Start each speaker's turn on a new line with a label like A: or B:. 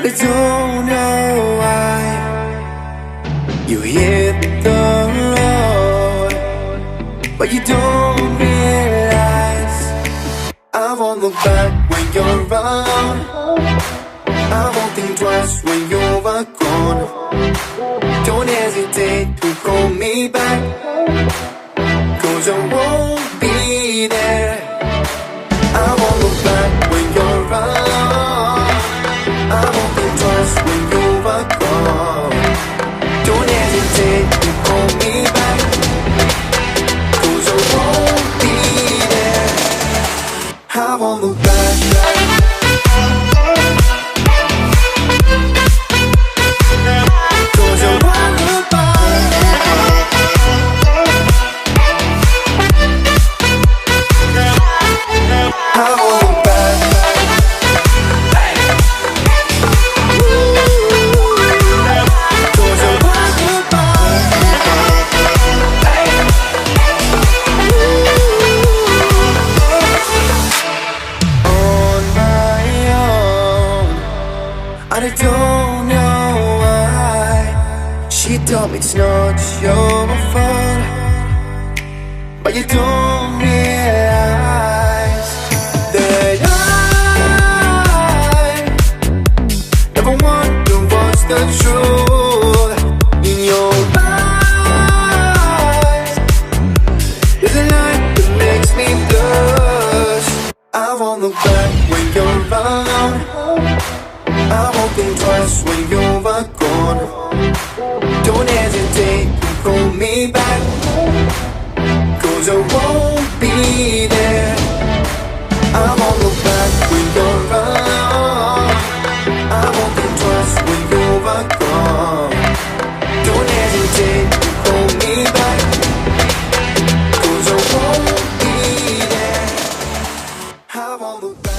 A: I don't know why you hit the road, but you don't realize I won't look back when you're around. I won't think twice when you're gone. Don't hesitate to call me back, 'cause I won't be there. I won't look back when you're around. I won't think twice when you're gone. Don't hesitate to call me back, 'cause I won't be there. I won't look back. I don't know why she told me it's not your fault, but you don't realize that I never wonder what's the truth in your eyes. There's a light that makes me blush. I won't look back when you're around. I won't think twice when you're gone. Don't hesitate to call me back, 'cause I won't be there. I won't look back when you're around. I won't think twice when you're gone. Don't hesitate to call me back, 'cause I won't be there. I won't look back.